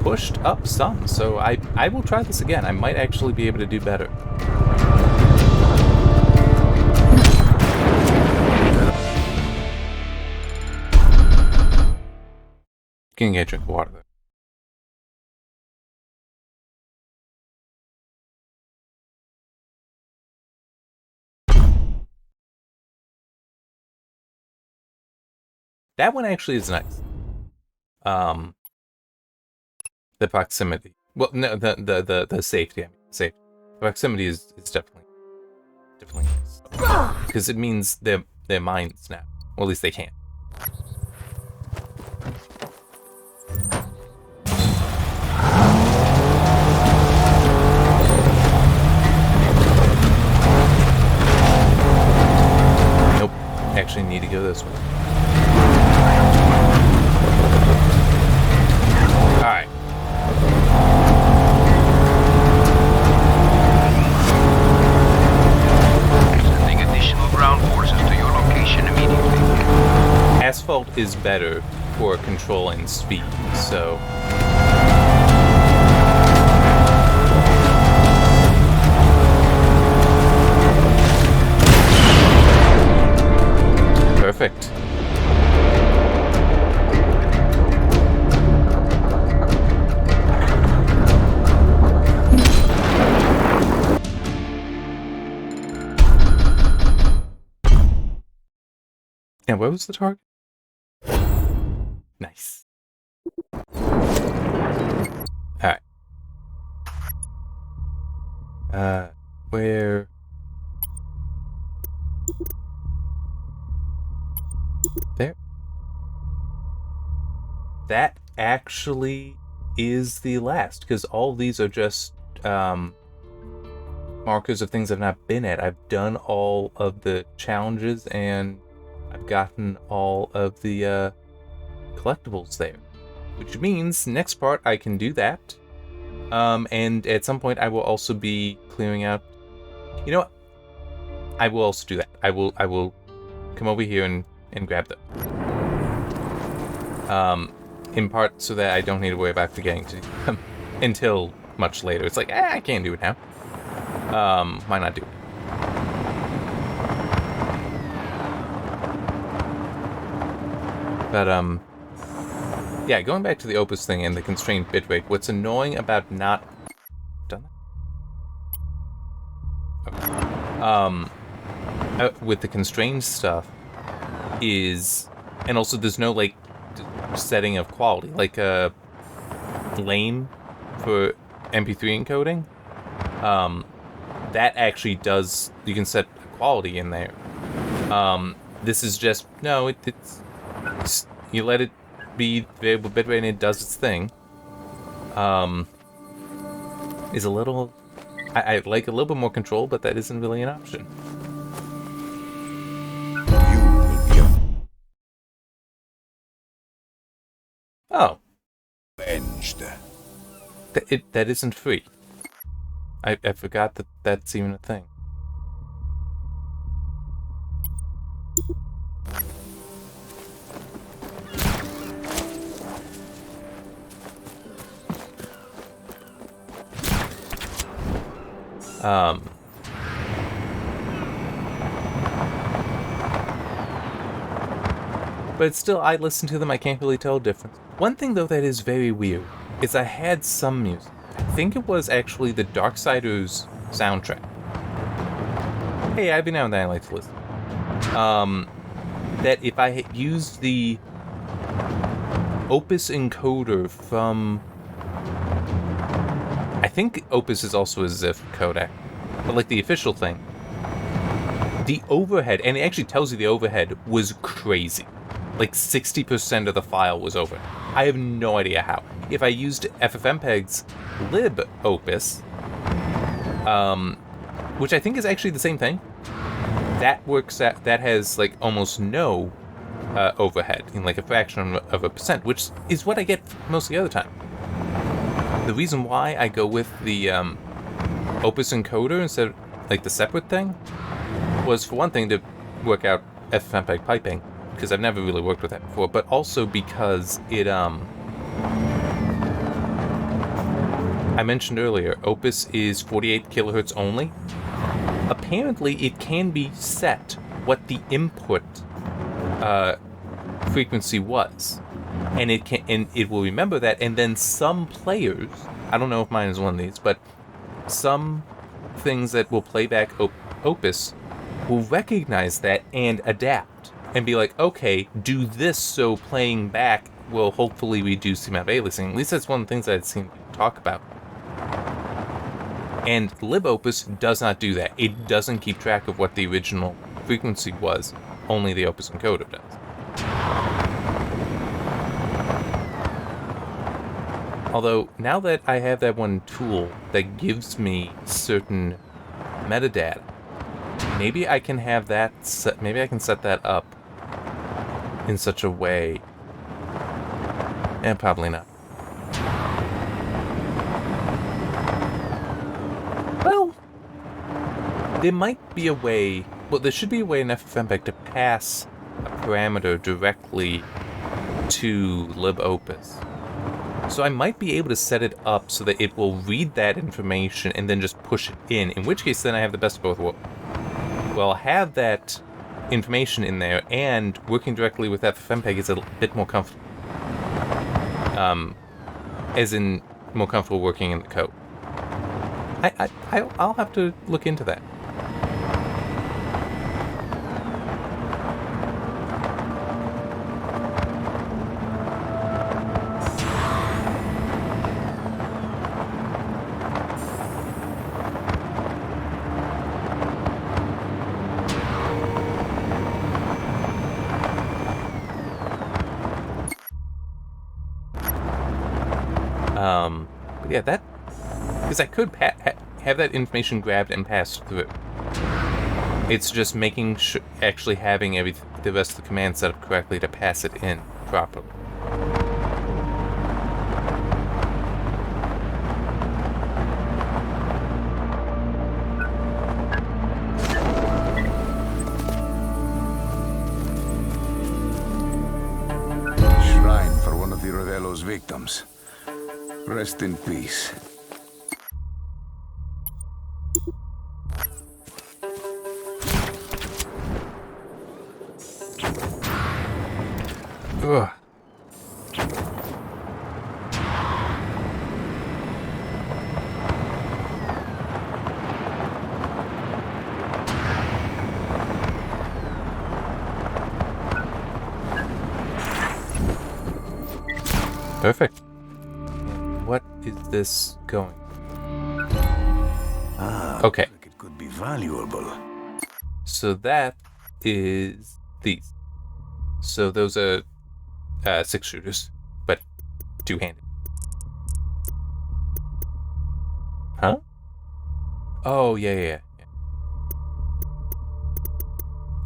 Pushed up some, so I will try this again. I might actually be able to do better. Can get a drink of water there. That one actually is nice. the proximity. Well, no, the safety. I mean, safety. The proximity is definitely nice because it means their minds now. Well, at least they can. Nope. Actually, need to go this way. All right. Sending additional ground forces to your location immediately. Asphalt is better for controlling speed, so... Perfect. And where was the target? Nice. Alright. Where... There. That actually is the last, because all these are just markers of things I've not been at. I've done all of the challenges and I've gotten all of the collectibles there, which means next part I can do that. And at some point I will also be clearing out. You know what? I will also do that. I will come over here and grab them. In part so that I don't need to worry about forgetting to do them until much later. It's like, I can't do it now. Why not do it? But, yeah, going back to the Opus thing and the constrained bitrate, what's annoying about not... Done that? Okay. With the constrained stuff is... And also there's no, like, setting of quality. Like, lane for MP3 encoding. That actually does... You can set quality in there. This is just... No, it's you let it be variable bitrate and it does its thing. Is a little... I like a little bit more control, but that isn't really an option. Oh. Avenged. That isn't free. I forgot that that's even a thing. But still, I listen to them, I can't really tell a difference. One thing, though, that is very weird is I had some music. I think it was actually the Darksiders soundtrack. Hey, every now and then I like to listen. That if I had used the Opus encoder from... I think Opus is also a ZIF codec, but like the official thing, the overhead, and it actually tells you the overhead, was crazy. Like 60% of the file was over. I have no idea how. If I used FFmpeg's lib Opus, which I think is actually the same thing, that works at, that has like almost no overhead, in like a fraction of a percent, which is what I get most of the other time. The reason why I go with the Opus encoder instead of like the separate thing was, for one thing, to work out FFmpeg piping, because I've never really worked with that before, but also because it, I mentioned earlier, Opus is 48 kilohertz only. Apparently, it can be set what the input frequency was, and it will remember that. And then some players, I don't know if mine is one of these, but some things that will play back Opus will recognize that and adapt and be like, okay, do this so playing back will hopefully reduce the amount of aliasing. At least that's one of the things I'd seen people talk about. And libopus does not do that. It doesn't keep track of what the original frequency was. Only the opus encoder does. Although, now that I have that one tool that gives me certain metadata, maybe I can have that set, maybe I can set that up in such a way. Probably not. Well, there might be a way, well, there should be a way in FFmpeg to pass a parameter directly to libopus. So I might be able to set it up so that it will read that information and then just push it in which case then I have the best of both worlds. Well, I'll have that information in there, and working directly with FFmpeg is a bit more comfortable. As in, more comfortable working in the code. I'll have to look into that. But yeah, that, because I could have that information grabbed and passed through. It's just making sure, actually having the rest of the command set up correctly to pass it in properly. Shrine for one of the Ravello's victims. Rest in peace. Ugh. Perfect. What is this going? Okay. It could be valuable. So that is these. So those are 6 shooters, but 2-handed. Huh? Oh, yeah.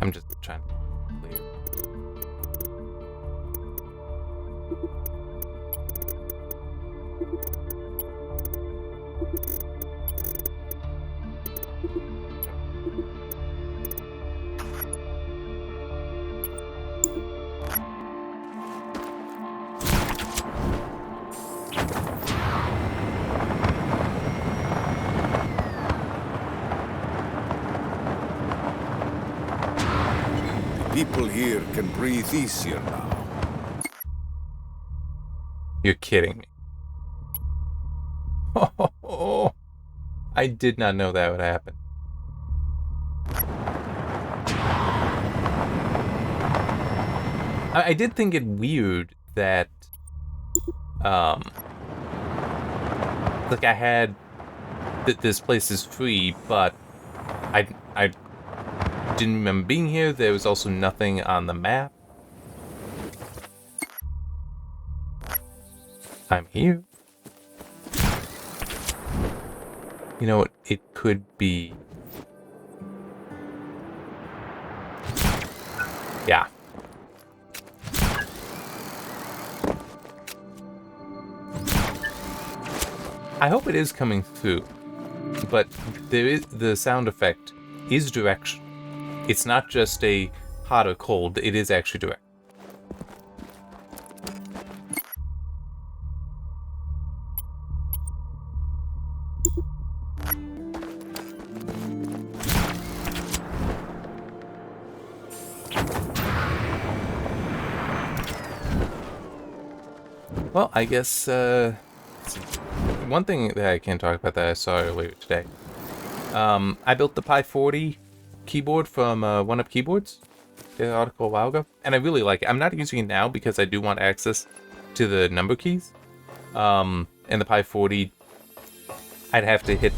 I'm just trying to clear. People here can breathe easier now. You're kidding me. Oh, I did not know that would happen. I did think it weird that, like I had this place is free, but I didn't remember being here. There was also nothing on the map. I'm here. You know what? It could be. Yeah. I hope it is coming through, but there is the sound effect is direction. It's not just a hot or cold, it is actually direct. Well, I guess, one thing that I can talk about that I saw earlier today. I built the Pi 40 keyboard from One Up Keyboards, the article a while ago, and I really like it. I'm not using it now because I do want access to the number keys. And the Pi 40, I'd have to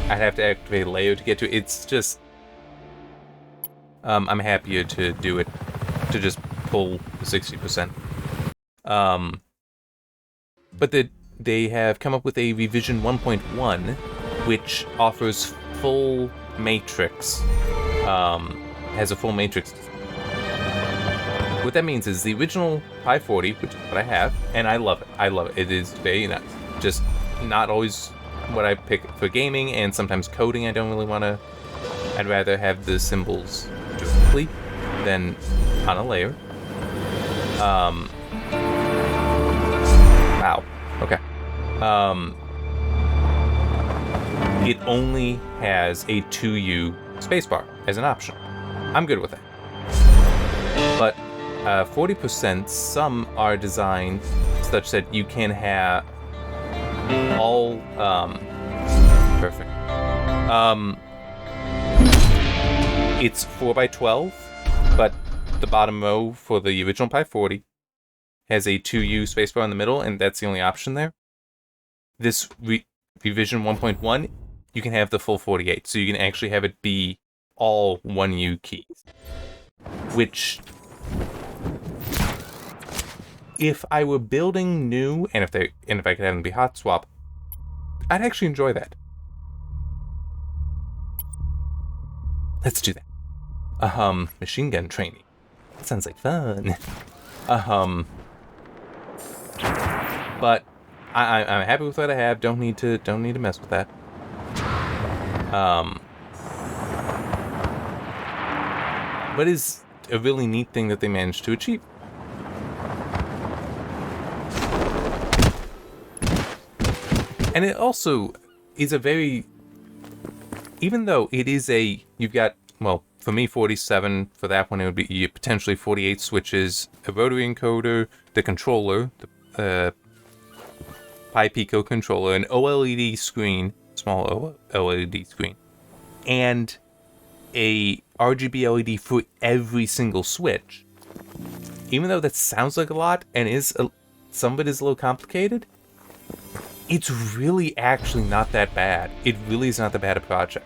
activate a layer to get to it. It's just, I'm happier to do it, to just pull the 60%. But they have come up with a revision 1.1, which offers full matrix, has a full matrix. What that means is the original Pi 40, which is what I have, and I love it. I love it. It is very nice. Just not always what I pick for gaming, and sometimes coding I don't really want to. I'd rather have the symbols directly than on a layer. Wow. Okay. It only has a 2U spacebar as an option. I'm good with that. But 40%, some are designed such that you can have all, perfect. It's 4x12, but the bottom row for the original Pi 40 has a 2U spacebar in the middle, and that's the only option there. This revision 1.1, you can have the full 48, so you can actually have it be all 1U keys. Which, if I were building new, and if I could have them be hot swap, I'd actually enjoy that. Let's do that. Machine gun training. That sounds like fun. But I'm happy with what I have. Don't need to mess with that. What is a really neat thing that they managed to achieve? And it also is a very, even though it is a, you've got, well, for me 47, for that one it would be potentially 48 switches, a rotary encoder, the controller, the Pi Pico controller, an OLED screen, small OLED screen, and a RGB LED for every single switch. Even though that sounds like a lot and some of it is a little complicated, it's really actually not that bad. It really is not that bad a project.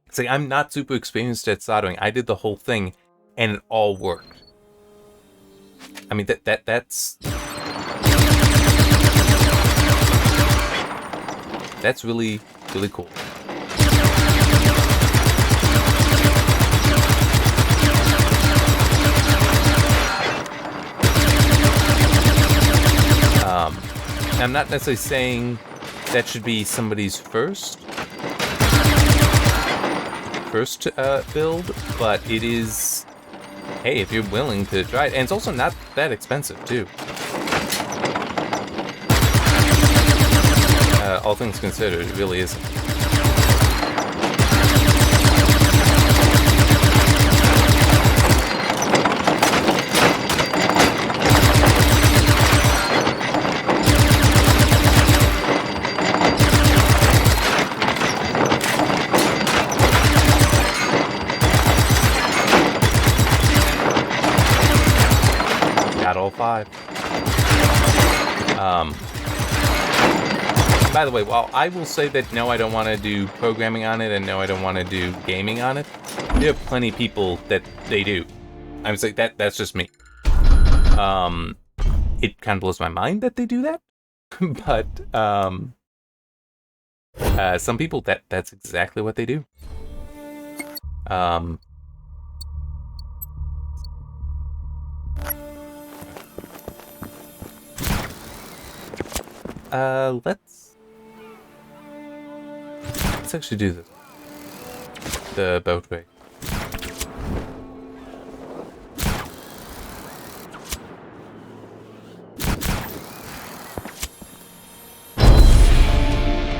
It's like, I'm not super experienced at soldering. I did the whole thing, and it all worked. I mean, that's really, really cool. I'm not necessarily saying that should be somebody's first build, but it is, hey, if you're willing to try it, and it's also not that expensive too. All things considered, it really isn't. All 5. By the way, while I will say that no, I don't want to do programming on it, and no, I don't want to do gaming on it, there are plenty of people that they do. I'm saying that's just me. It kind of blows my mind that they do that, but some people that's exactly what they do. Let's actually do this. The boatway.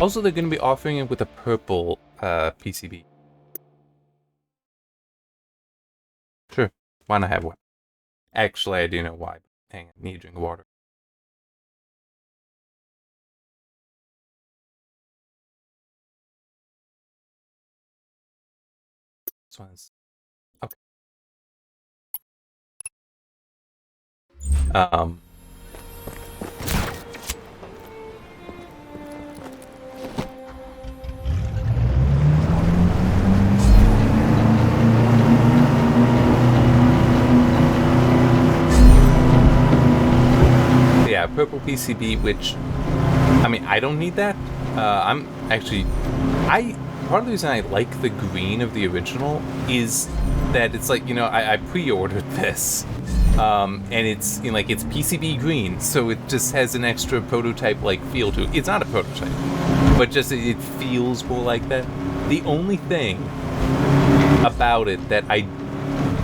Also, they're going to be offering it with a purple PCB. Sure, why not have one? Actually, I do know why. Hang on, I need to drink water. This one's okay. Yeah, purple PCB, which, I mean, I don't need that. Part of the reason I like the green of the original is that it's like, I pre-ordered this, and it's, it's PCB green, so it just has an extra prototype-like feel to it. It's not a prototype, but just it feels more like that. The only thing about it that I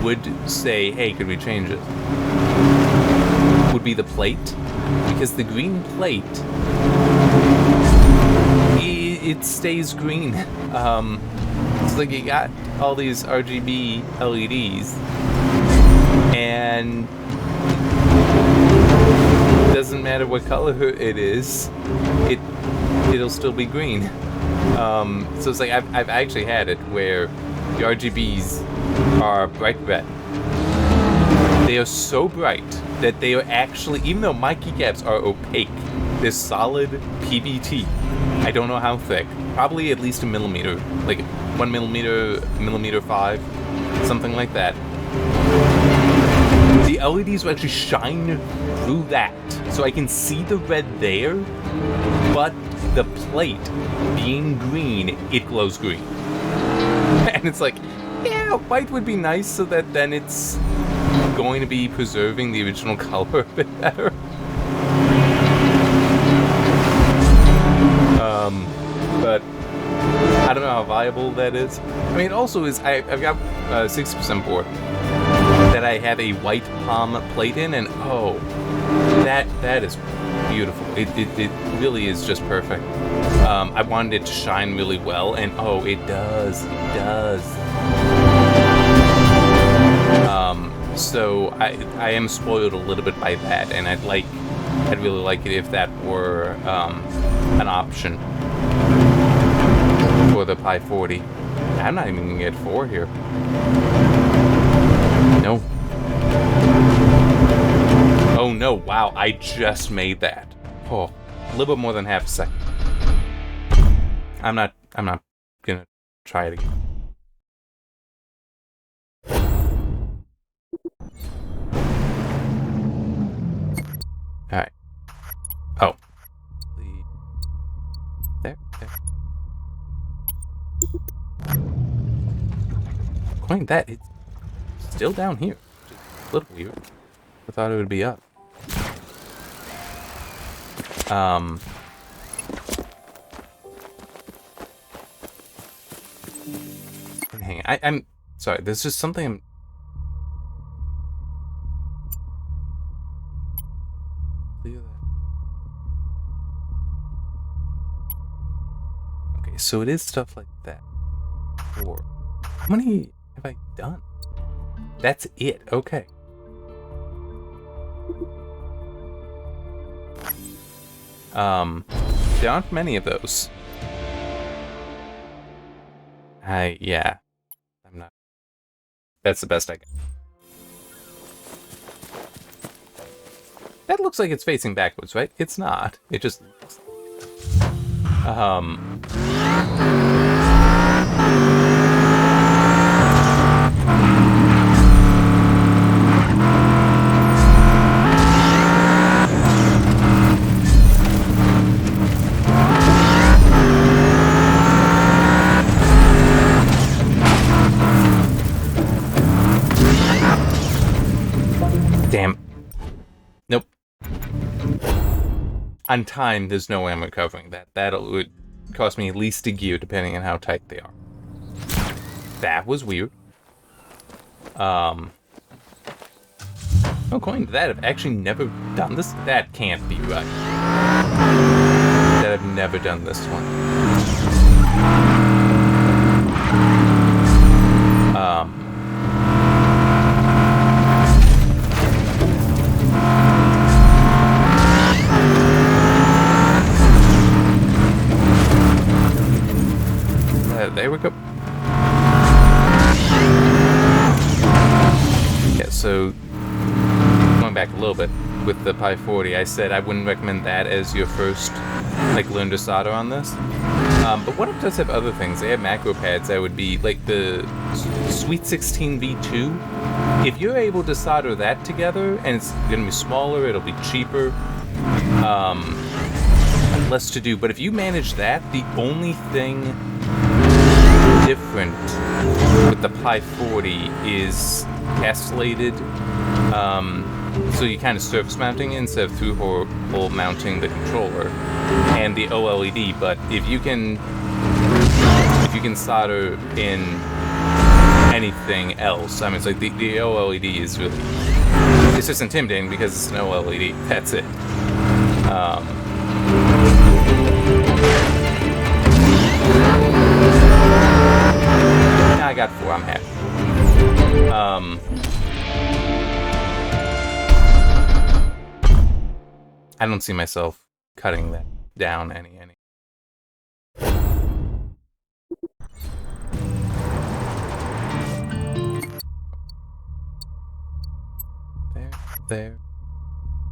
would say, hey, could we change it, would be the plate, because the green plate, it stays green. It's like you got all these RGB LEDs, and it doesn't matter what color it is, it'll still be green. So it's like I've actually had it where the RGBs are bright red. They are so bright that they are actually, even though my keycaps are opaque, they're solid PBT. I don't know how thick. Probably at least a millimeter. Like 1 millimeter, millimeter 5, something like that. The LEDs will actually shine through that. So I can see the red there, but the plate being green, it glows green. And it's like, yeah, white would be nice so that then it's going to be preserving the original color a bit better. But I don't know how viable that is. I mean, it also is, I've got 60% board that I have a white palm plate in, and oh, that is beautiful. It really is just perfect. I wanted it to shine really well, and oh, it does. So I am spoiled a little bit by that, and I'd really like it if that were an option for the Pi 40. I'm not even gonna get 4 here. No. Oh no, wow, I just made that. Oh, a little bit more than half a second. I'm not gonna try it again. Alright. Oh. There. Coin that, it's still down here. Just a little weird. I thought it would be up. Hang on. I'm sorry, there's just something I'm... Okay, so it is stuff like that. Or how many have I done? That's it. Okay. There aren't many of those. Yeah. I'm not. That's the best I got. That looks like it's facing backwards, right? It's not. It just looks. Damn. Nope. On time, there's no way I'm recovering that. That would cost me at least a gear, depending on how tight they are. That was weird. No coin to that. I've actually never done this. That can't be right. That I've never done this one. There we go. Yeah, so going back a little bit, with the Pi 40, I said I wouldn't recommend that as your first, like, learn to solder on this. But what it does have other things. They have macro pads that would be, like, the Sweet 16 V2. If you're able to solder that together, and it's going to be smaller, it'll be cheaper, less to do. But if you manage that, the only thing different with the Pi 40 is castellated, so you kind of surface mounting instead of through-hole mounting the controller, and the OLED. But if you can solder in anything else, I mean, it's like the OLED is really, it's just intimidating because it's an OLED. That's it. I got 4. I'm happy. I don't see myself cutting that down any. There.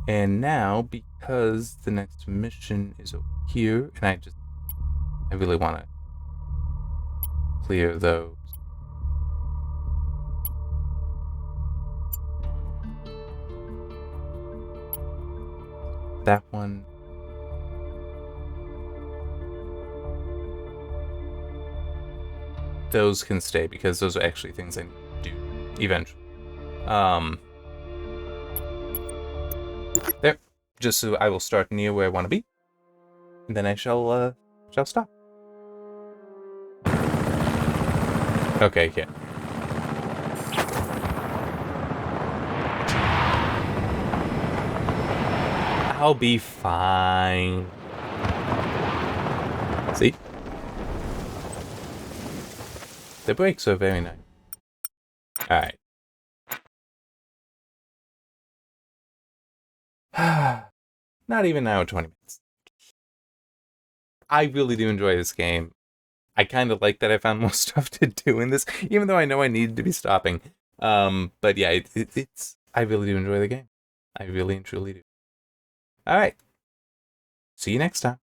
And now, because the next mission is over here, and I really want to clear those. That one. Those can stay because those are actually things I need to do eventually. There. Just so I will start near where I want to be. And then I shall stop. Okay, yeah. I'll be fine. See? The brakes are very nice. Alright. Not even an hour 20 minutes. I really do enjoy this game. I kind of like that I found more stuff to do in this, even though I know I needed to be stopping. But yeah, it's I really do enjoy the game. I really and truly do. Alright. See you next time.